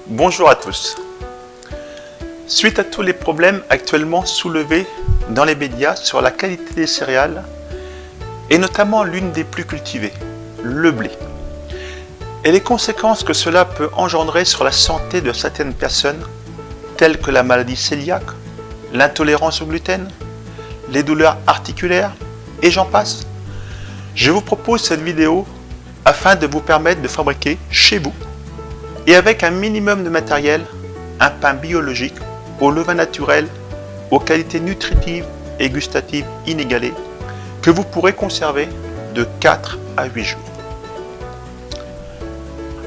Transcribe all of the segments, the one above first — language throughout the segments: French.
Bonjour à tous. Suite à tous les problèmes actuellement soulevés dans les médias sur la qualité des céréales, et notamment l'une des plus cultivées, le blé, et les conséquences que cela peut engendrer sur la santé de certaines personnes, telles que la maladie cœliaque, l'intolérance au gluten, les douleurs articulaires, et j'en passe, je vous propose cette vidéo afin de vous permettre de fabriquer chez vous et avec un minimum de matériel, un pain biologique au levain naturel, aux qualités nutritives et gustatives inégalées, que vous pourrez conserver de 4 à 8 jours.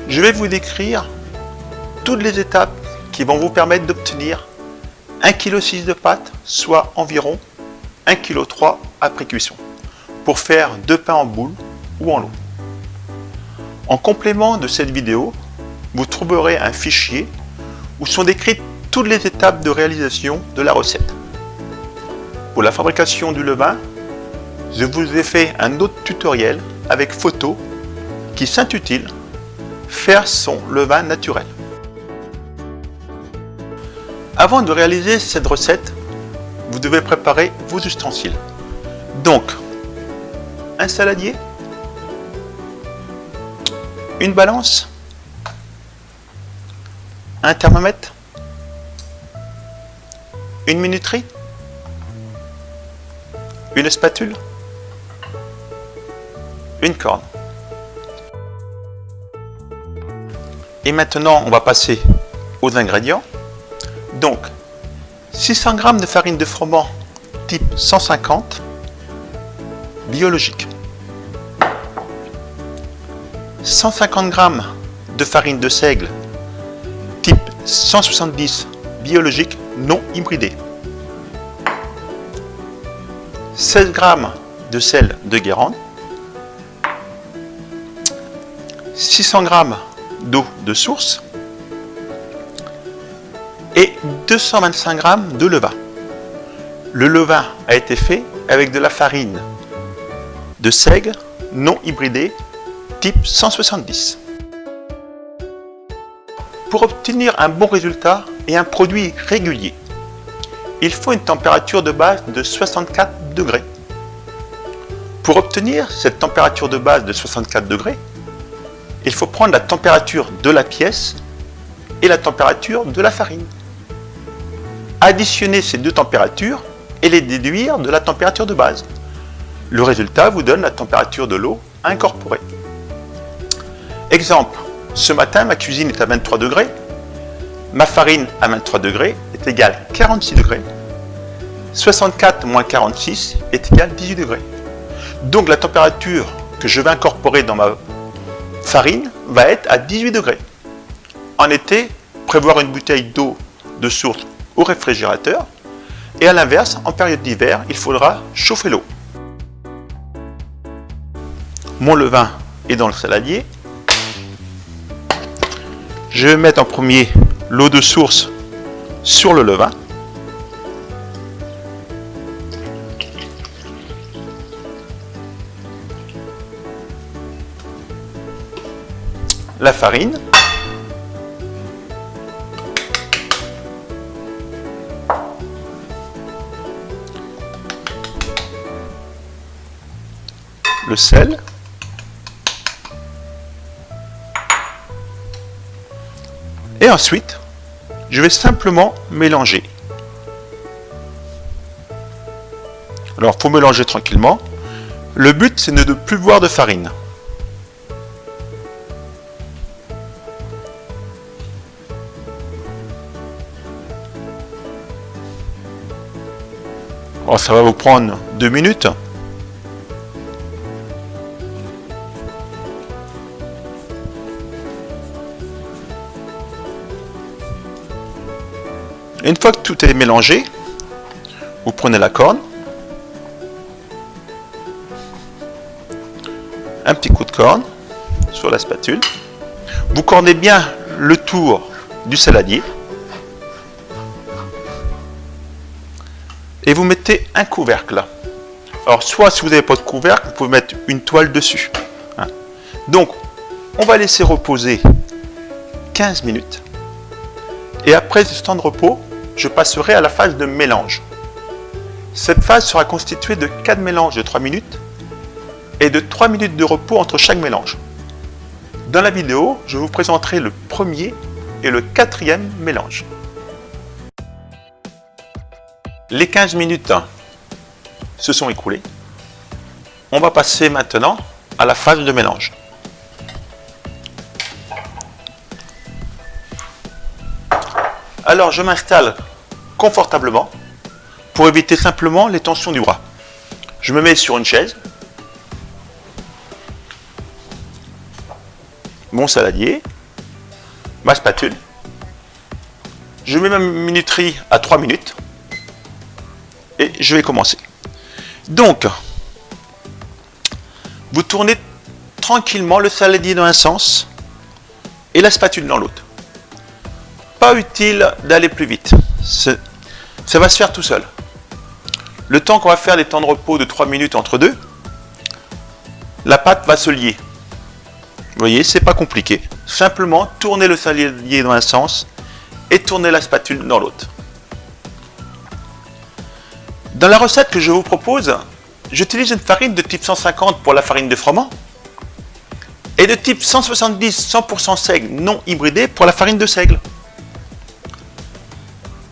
Je vais vous décrire toutes les étapes qui vont vous permettre d'obtenir 1,6 kg de pâte, soit environ 1,3 kg après cuisson, pour faire 2 pains en boule ou en lot. En complément de cette vidéo, vous trouverez un fichier où sont décrites toutes les étapes de réalisation de la recette. Pour la fabrication du levain, je vous ai fait un autre tutoriel avec photo qui s'intitule « Faire son levain naturel ». Avant de réaliser cette recette, vous devez préparer vos ustensiles. Donc, un saladier, une balance, un thermomètre, une minuterie, une spatule, une corne. Et maintenant, on va passer aux ingrédients. Donc, 600 g de farine de froment type 150, biologique. 150 g de farine de seigle type 170, biologique, non hybridée. 16 g de sel de Guérande. 600 g d'eau de source. Et 225 g de levain. Le levain a été fait avec de la farine de seigle non hybridée type 170. Pour obtenir un bon résultat et un produit régulier, il faut une température de base de 64 degrés. Pour obtenir cette température de base de 64 degrés, il faut prendre la température de la pièce et la température de la farine. Additionner ces deux températures et les déduire de la température de base. Le résultat vous donne la température de l'eau à incorporer. Exemple, ce matin ma cuisine est à 23 degrés, ma farine à 23 degrés est égale 46 degrés, 64 moins 46 est égale 18 degrés. Donc la température que je vais incorporer dans ma farine va être à 18 degrés. En été, prévoir une bouteille d'eau de source au réfrigérateur, et à l'inverse, en période d'hiver, il faudra chauffer l'eau. Mon levain est dans le saladier. Je vais mettre en premier l'eau de source sur le levain. La farine. Le sel. Et ensuite, je vais simplement mélanger. Alors, il faut mélanger tranquillement. Le but, c'est de ne plus boire de farine. Alors, ça va vous prendre 2 minutes. Une fois que tout est mélangé, vous prenez la corne, un petit coup de corne sur la spatule, vous cornez bien le tour du saladier et vous mettez un couvercle. Alors soit si vous n'avez pas de couvercle, vous pouvez mettre une toile dessus. Donc on va laisser reposer 15 minutes. Et après ce temps de repos, je passerai à la phase de mélange. Cette phase sera constituée de 4 mélanges de 3 minutes et de 3 minutes de repos entre chaque mélange. Dans la vidéo, je vous présenterai le premier et le quatrième mélange. Les 15 minutes se sont écoulées. On va passer maintenant à la phase de mélange. Alors je m'installe confortablement pour éviter simplement les tensions du bras. Je me mets sur une chaise, mon saladier, ma spatule, je mets ma minuterie à 3 minutes et je vais commencer. Donc, vous tournez tranquillement le saladier dans un sens et la spatule dans l'autre. Pas utile d'aller plus vite, ça va se faire tout seul. Le temps qu'on va faire les temps de repos de 3 minutes entre deux, la pâte va se lier. Vous voyez, c'est pas compliqué. Simplement, tournez le saladier dans un sens et tournez la spatule dans l'autre. Dans la recette que je vous propose, j'utilise une farine de type 150 pour la farine de froment et de type 170 100% seigle non hybridé pour la farine de seigle.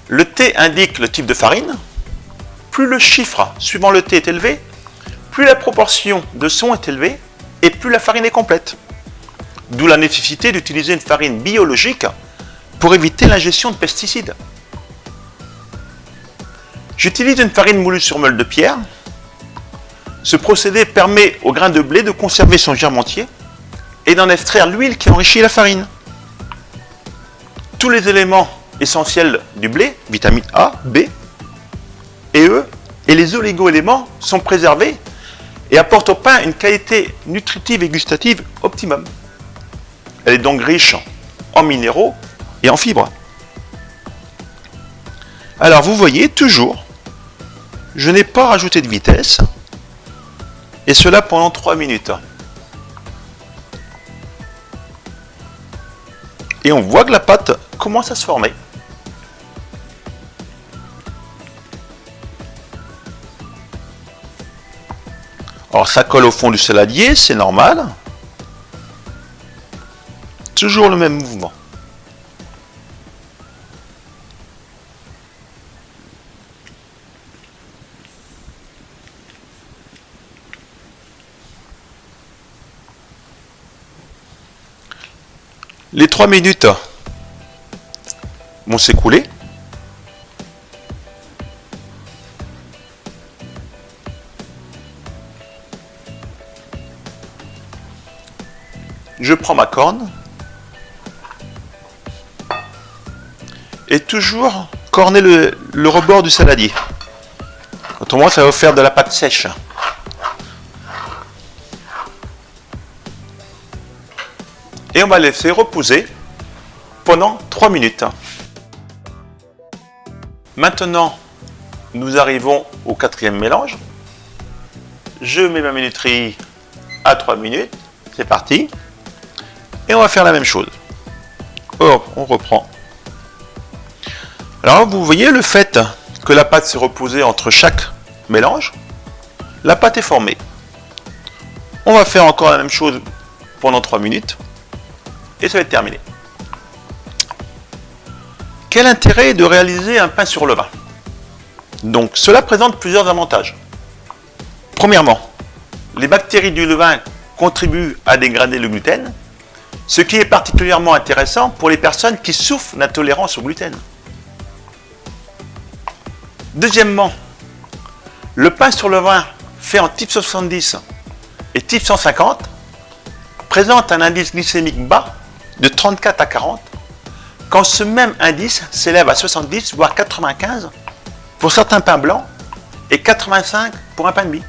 Le T indique le type de farine. Plus le chiffre suivant le T est élevé, plus la proportion de son est élevée et plus la farine est complète. D'où la nécessité d'utiliser une farine biologique pour éviter l'ingestion de pesticides. J'utilise une farine moulue sur meule de pierre. Ce procédé permet au grain de blé de conserver son germe entier et d'en extraire l'huile qui enrichit la farine. Tous les éléments essentiels du blé, vitamines A, B et E, et les oligo-éléments sont préservés et apportent au pain une qualité nutritive et gustative optimum. Elle est donc riche en minéraux et en fibres. Alors vous voyez, toujours, je n'ai pas rajouté de vitesse, et cela pendant 3 minutes. Et on voit que la pâte commence à se former. Alors ça colle au fond du saladier, c'est normal. Toujours le même mouvement. Les 3 minutes vont s'écouler. Je prends ma corne et toujours corner le rebord du saladier. Autrement, ça va faire de la pâte sèche. Et on va laisser reposer pendant 3 minutes. Maintenant, nous arrivons au quatrième mélange. Je mets ma minuterie à 3 minutes. C'est parti. Et on va faire la même chose. Hop, on reprend. Alors, vous voyez le fait que la pâte s'est reposée entre chaque mélange. La pâte est formée. On va faire encore la même chose pendant 3 minutes. Et ça va être terminé. Quel intérêt de réaliser un pain sur levain? Donc, cela présente plusieurs avantages. Premièrement, les bactéries du levain contribuent à dégrader le gluten, ce qui est particulièrement intéressant pour les personnes qui souffrent d'intolérance au gluten. Deuxièmement, le pain sur levain fait en type 70 et type 150 présente un indice glycémique bas de 34 à 40, quand ce même indice s'élève à 70 voire 95 pour certains pains blancs et 85 pour un pain de mie.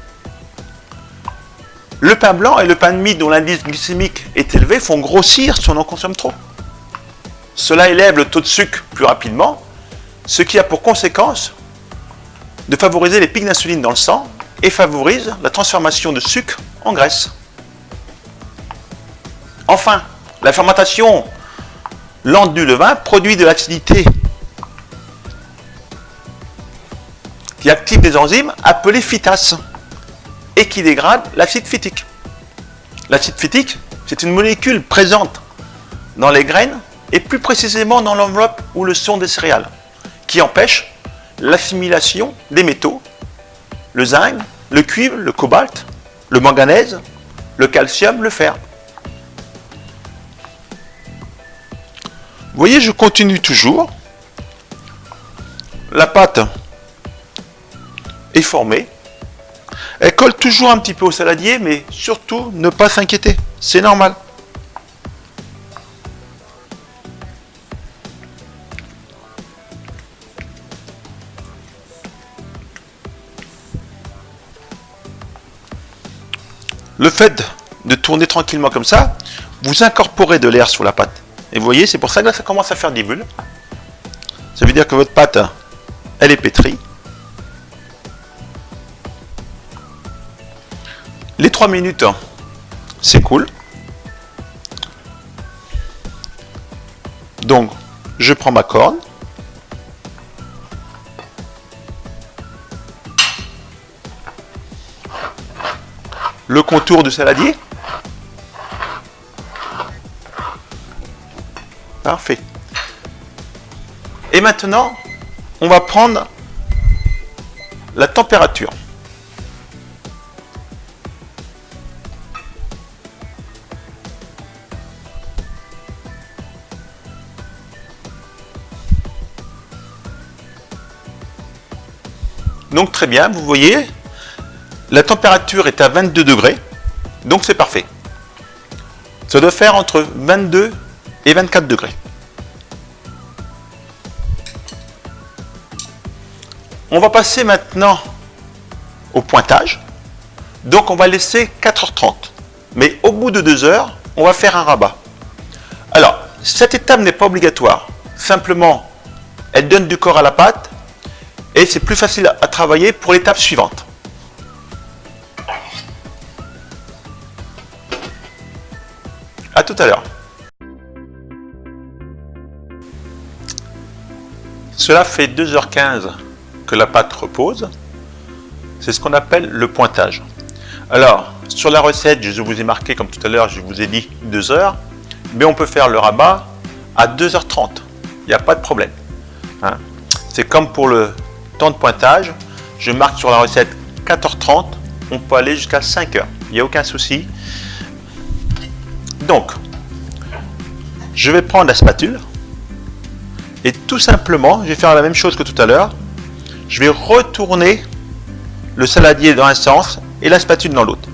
Le pain blanc et le pain de mie dont l'indice glycémique est élevé font grossir si on en consomme trop. Cela élève le taux de sucre plus rapidement, ce qui a pour conséquence de favoriser les pics d'insuline dans le sang et favorise la transformation de sucre en graisse. Enfin, la fermentation l'enduit du levain produit de l'acidité qui active des enzymes appelées phytases et qui dégrade l'acide phytique. L'acide phytique, c'est une molécule présente dans les graines et plus précisément dans l'enveloppe où le sont des céréales, qui empêche l'assimilation des métaux, le zinc, le cuivre, le cobalt, le manganèse, le calcium, le fer. Vous voyez, je continue toujours. La pâte est formée. Elle colle toujours un petit peu au saladier, mais surtout ne pas s'inquiéter. C'est normal. Le fait de tourner tranquillement comme ça, vous incorporez de l'air sur la pâte. Et vous voyez, c'est pour ça que là, ça commence à faire des bulles. Ça veut dire que votre pâte, elle est pétrie. Les 3 minutes s'écoulent. Donc, je prends ma corne. Le contour du saladier. Parfait. Et maintenant, on va prendre la température. Donc très bien, vous voyez, la température est à 22 degrés, donc c'est parfait. Ça doit faire entre 22 et 24 degrés. On va passer maintenant au pointage. Donc on va laisser 4h30. Mais au bout de 2 heures, on va faire un rabat. Alors, cette étape n'est pas obligatoire. Simplement, elle donne du corps à la pâte et c'est plus facile à travailler pour l'étape suivante. À tout à l'heure. Cela fait 2h15 que la pâte repose. C'est ce qu'on appelle le pointage. Alors, sur la recette, je vous ai marqué, comme tout à l'heure, je vous ai dit 2 heures, mais on peut faire le rabat à 2h30. Il n'y a pas de problème. Hein. C'est comme pour le temps de pointage. Je marque sur la recette 4h30. On peut aller jusqu'à 5h. Il n'y a aucun souci. Donc, je vais prendre la spatule. Et tout simplement, je vais faire la même chose que tout à l'heure. Je vais retourner le saladier dans un sens et la spatule dans l'autre.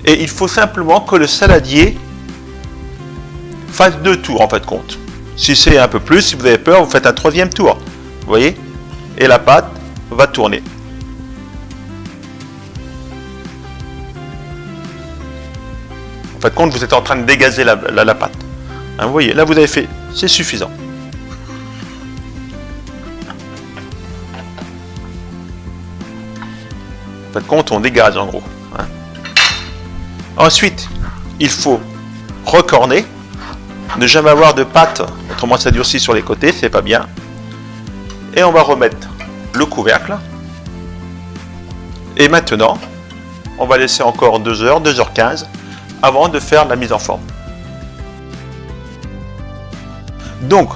Et il faut simplement que le saladier fasse 2 tours en fait de compte. Si c'est un peu plus, si vous avez peur, vous faites un 3e tour. Vous voyez? Et la pâte va tourner. En fait de compte, vous êtes en train de dégazer la pâte. Hein, vous voyez, là vous avez fait, c'est suffisant. En fait de compte, on dégage en gros. Hein. Ensuite, il faut recorner, ne jamais avoir de pâte, autrement ça durcit sur les côtés, c'est pas bien. Et on va remettre le couvercle. Et maintenant, on va laisser encore 2 heures, 2h15, avant de faire la mise en forme. Donc,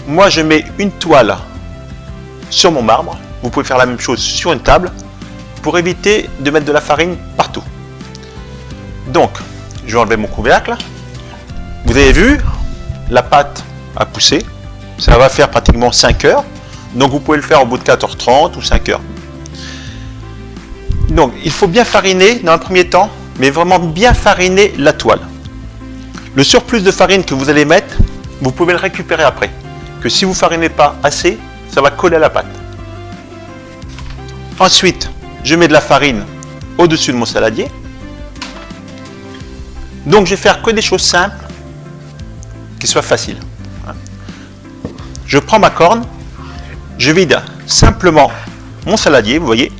moi je mets une toile sur mon marbre. Vous pouvez faire la même chose sur une table pour éviter de mettre de la farine partout. Donc, je vais enlever mon couvercle. Vous avez vu, la pâte a poussé. Ça va faire pratiquement 5 heures. Donc, vous pouvez le faire au bout de 4h30 ou 5 heures. Donc, il faut bien fariner dans un premier temps, mais vraiment bien fariner la toile. Le surplus de farine que vous allez mettre, vous pouvez le récupérer après. Que si vous ne farinez pas assez, ça va coller à la pâte. Ensuite, je mets de la farine au-dessus de mon saladier. Donc, je vais faire que des choses simples, qui soient faciles. Je prends ma corne, je vide simplement mon saladier, vous voyez,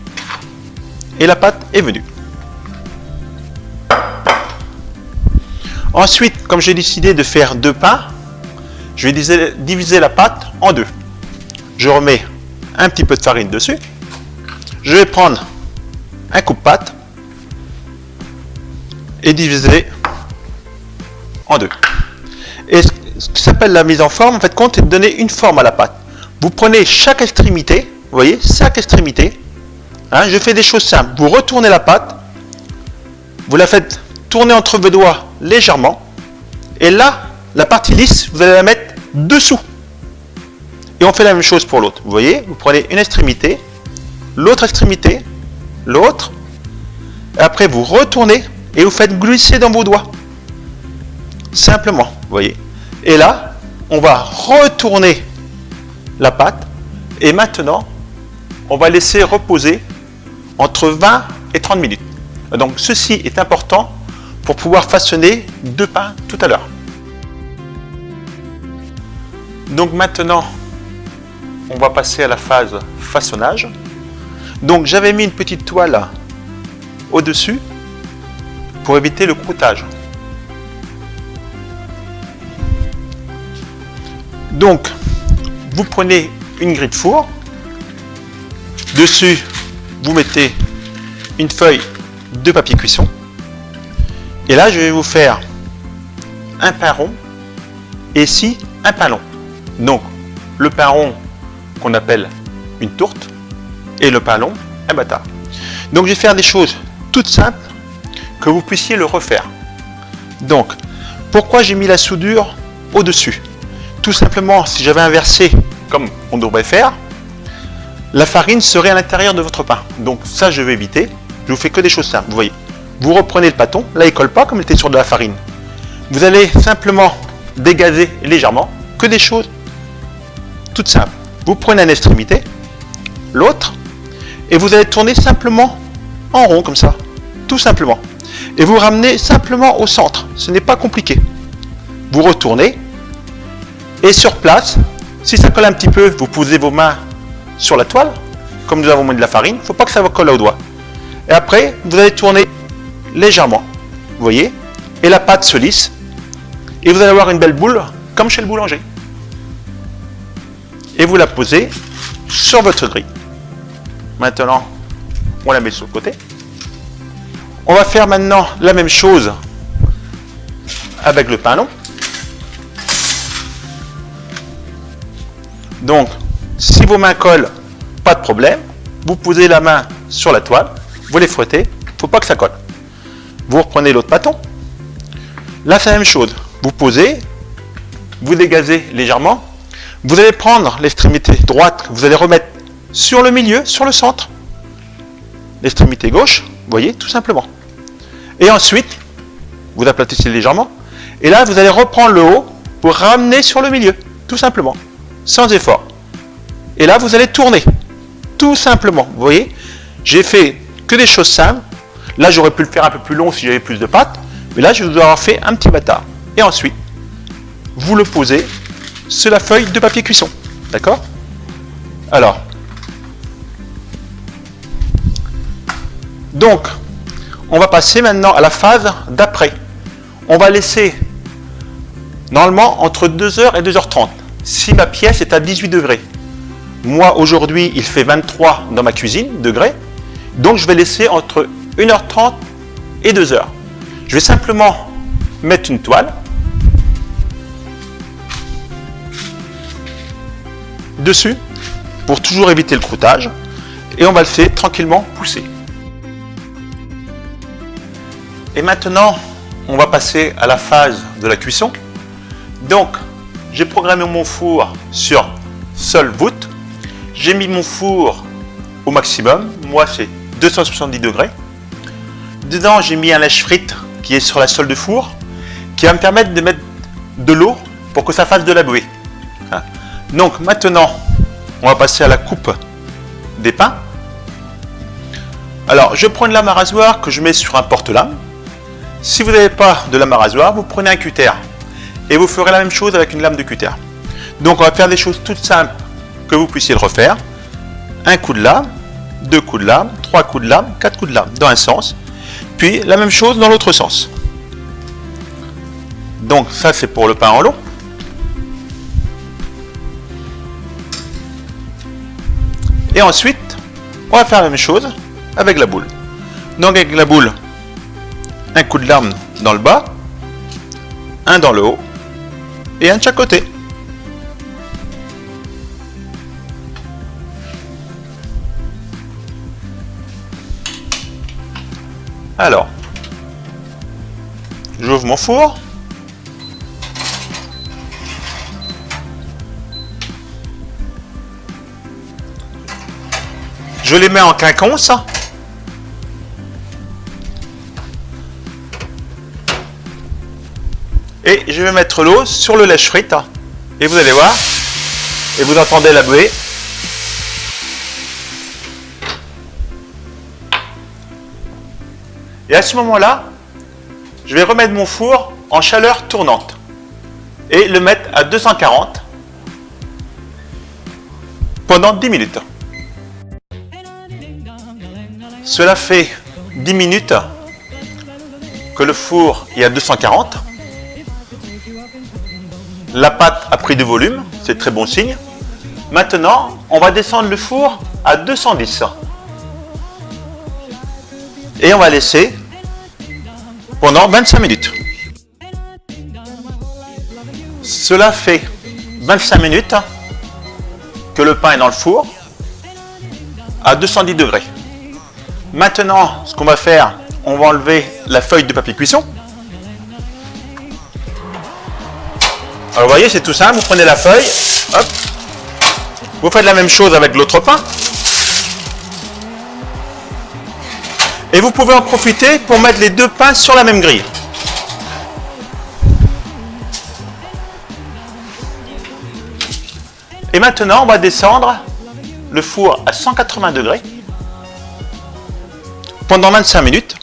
et la pâte est venue. Ensuite, comme j'ai décidé de faire 2 pains, je vais diviser la pâte en 2. Je remets un petit peu de farine dessus. Je vais prendre un coupe-pâte et diviser en 2. Et ce qui s'appelle la mise en forme, en fait, compte est de donner une forme à la pâte. Vous prenez chaque extrémité, vous voyez, chaque extrémité. Je fais des choses simples. Vous retournez la pâte, vous la faites tourner entre vos doigts légèrement, et là, la partie lisse, vous allez la mettre dessous. Et on fait la même chose pour l'autre. Vous voyez, vous prenez une extrémité, l'autre extrémité, l'autre, et après vous retournez et vous faites glisser dans vos doigts. Simplement, vous voyez. Et là, on va retourner la pâte, et maintenant, on va laisser reposer entre 20 et 30 minutes. Donc ceci est important pour pouvoir façonner 2 pains tout à l'heure. Donc maintenant, on va passer à la phase façonnage. Donc j'avais mis une petite toile au-dessus pour éviter le croûtage. Donc, vous prenez une grille de four. Dessus, vous mettez une feuille de papier cuisson. Et là, je vais vous faire un pain rond et ici, un pain long. Donc, le pain rond qu'on appelle une tourte et le pain long, un bâtard. Donc, je vais faire des choses toutes simples que vous puissiez le refaire. Donc, pourquoi j'ai mis la soudure au-dessus? Tout simplement, si j'avais inversé comme on devrait faire, la farine serait à l'intérieur de votre pain. Donc ça, je vais éviter. Je vous fais que des choses simples. Vous voyez, vous reprenez le pâton. Là, il ne colle pas comme il était sur de la farine. Vous allez simplement dégazer légèrement. Que des choses toutes simples. Vous prenez une extrémité, l'autre, et vous allez tourner simplement en rond comme ça. Tout simplement. Et vous ramenez simplement au centre. Ce n'est pas compliqué. Vous retournez. Et sur place, si ça colle un petit peu, vous posez vos mains sur la toile, comme nous avons mis de la farine, il ne faut pas que ça vous colle au doigt. Et après, vous allez tourner légèrement, vous voyez, et la pâte se lisse, et vous allez avoir une belle boule, comme chez le boulanger. Et vous la posez sur votre grille. Maintenant, on la met sur le côté. On va faire maintenant la même chose avec le pain long. Donc, si vos mains collent, pas de problème. Vous posez la main sur la toile, vous les frottez, il ne faut pas que ça colle. Vous reprenez l'autre bâton. Là, c'est la même chose. Vous posez, vous dégazez légèrement. Vous allez prendre l'extrémité droite, vous allez remettre sur le milieu, sur le centre. L'extrémité gauche, vous voyez, tout simplement. Et ensuite, vous aplatissez légèrement. Et là, vous allez reprendre le haut pour ramener sur le milieu, tout simplement. Sans effort. Et là, vous allez tourner. Tout simplement. Vous voyez, j'ai fait que des choses simples. Là, j'aurais pu le faire un peu plus long si j'avais plus de pâte. Mais là, je vais vous avoir fait un petit bâtard. Et ensuite, vous le posez sur la feuille de papier cuisson. D'accord? Alors. Donc, on va passer maintenant à la phase d'après. On va laisser, normalement, entre 2h et 2h30. Si ma pièce est à 18 degrés. Moi, aujourd'hui, il fait 23 dans ma cuisine, degrés. Donc, je vais laisser entre 1h30 et 2h. Je vais simplement mettre une toile dessus pour toujours éviter le croûtage. Et on va le faire tranquillement pousser. Et maintenant, on va passer à la phase de la cuisson. Donc, j'ai programmé mon four sur seule voûte. J'ai mis mon four au maximum. Moi, c'est 270 degrés. Dedans, j'ai mis un lèche-frite qui est sur la sole de four, qui va me permettre de mettre de l'eau pour que ça fasse de la buée. Donc, maintenant, on va passer à la coupe des pains. Alors, je prends une lame à rasoir que je mets sur un porte-lame. Si vous n'avez pas de lame à rasoir, vous prenez un cutter. Et vous ferez la même chose avec une lame de cutter. Donc on va faire des choses toutes simples que vous puissiez le refaire. Un coup de lame, 2 coups de lame, 3 coups de lame, 4 coups de lame dans un sens. Puis la même chose dans l'autre sens. Donc ça c'est pour le pain en long. Et ensuite, on va faire la même chose avec la boule. Donc avec la boule, un coup de lame dans le bas, un dans le haut, et un de chaque côté. Alors, j'ouvre mon four. Je les mets en quinconce. Et je vais mettre l'eau sur le lèche-frite. Et vous allez voir. Et vous entendez la buée. Et à ce moment-là, je vais remettre mon four en chaleur tournante. Et le mettre à 240 pendant 10 minutes. Cela fait 10 minutes que le four est à 240. La pâte a pris du volume, c'est très bon signe. Maintenant, on va descendre le four à 210. Et on va laisser pendant 25 minutes. Cela fait 25 minutes que le pain est dans le four à 210 degrés. Maintenant, ce qu'on va faire, on va enlever la feuille de papier cuisson. Alors vous voyez, c'est tout simple, vous prenez la feuille, hop, vous faites la même chose avec l'autre pain. Et vous pouvez en profiter pour mettre les deux pains sur la même grille. Et maintenant, on va descendre le four à 180 degrés pendant 25 minutes.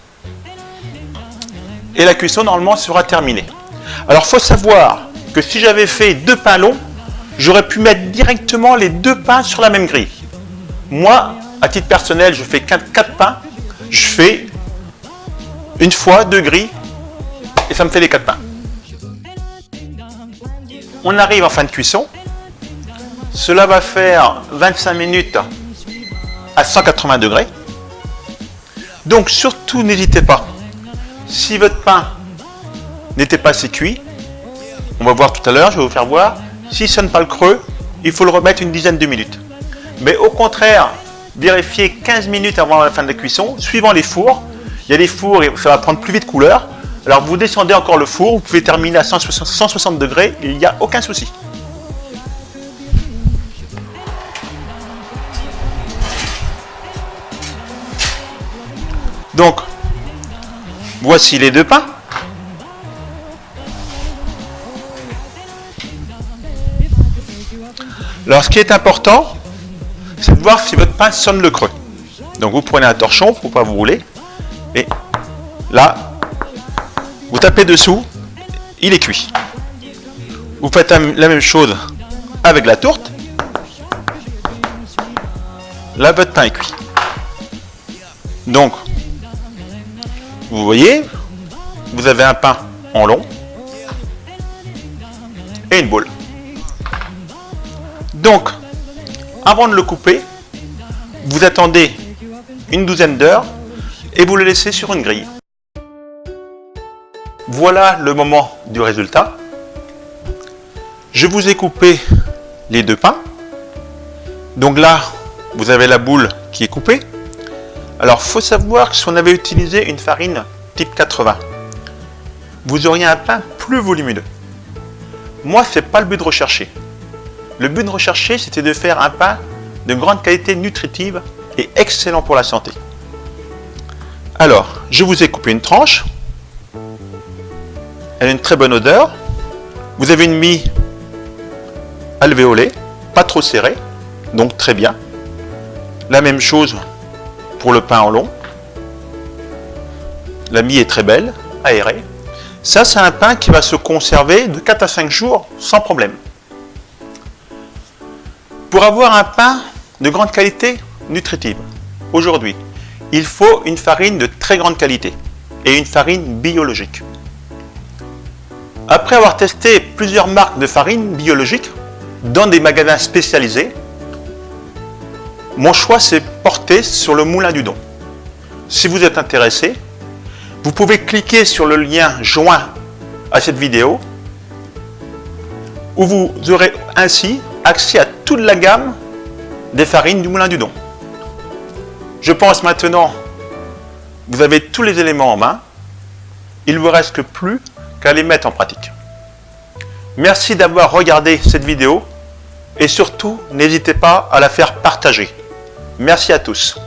Et la cuisson, normalement, sera terminée. Alors, il faut savoir que si j'avais fait deux pains longs, j'aurais pu mettre directement les deux pains sur la même grille. Moi, à titre personnel, je fais 4 pains. Je fais une fois 2 grilles et ça me fait les 4 pains. On arrive en fin de cuisson. Cela va faire 25 minutes à 180 degrés. Donc surtout n'hésitez pas. Si votre pain n'était pas assez cuit, on va voir tout à l'heure, je vais vous faire voir. S'il ne sonne pas le creux, il faut le remettre une dizaine de minutes. Mais au contraire, vérifiez 15 minutes avant la fin de la cuisson, suivant les fours. Il y a des fours et ça va prendre plus vite couleur. Alors vous descendez encore le four, vous pouvez terminer à 160 degrés, il n'y a aucun souci. Donc, voici les deux pains. Alors ce qui est important, c'est de voir si votre pain sonne le creux. Donc vous prenez un torchon pour ne pas vous rouler. Et là, vous tapez dessous, il est cuit. Vous faites la même chose avec la tourte. Là, votre pain est cuit. Donc, vous voyez, vous avez un pain en long et une boule. Donc, avant de le couper, vous attendez une douzaine d'heures et vous le laissez sur une grille. Voilà le moment du résultat. Je vous ai coupé les deux pains. Donc là, vous avez la boule qui est coupée. Alors, il faut savoir que si on avait utilisé une farine type 80, vous auriez un pain plus volumineux. Moi, ce n'est pas le but de rechercher. Le but de rechercher, c'était de faire un pain de grande qualité nutritive et excellent pour la santé. Alors, je vous ai coupé une tranche. Elle a une très bonne odeur. Vous avez une mie alvéolée, pas trop serrée, donc très bien. La même chose pour le pain en long. La mie est très belle, aérée. Ça, c'est un pain qui va se conserver de 4 à 5 jours sans problème. Pour avoir un pain de grande qualité nutritive, aujourd'hui, il faut une farine de très grande qualité et une farine biologique. Après avoir testé plusieurs marques de farine biologique dans des magasins spécialisés, mon choix s'est porté sur le Moulin du Don. Si vous êtes intéressé, vous pouvez cliquer sur le lien joint à cette vidéo où vous aurez ainsi accès à toute la gamme des farines du Moulin du Don. Je pense maintenant vous avez tous les éléments en main. Il ne vous reste plus qu'à les mettre en pratique. Merci d'avoir regardé cette vidéo et surtout n'hésitez pas à la faire partager. Merci à tous.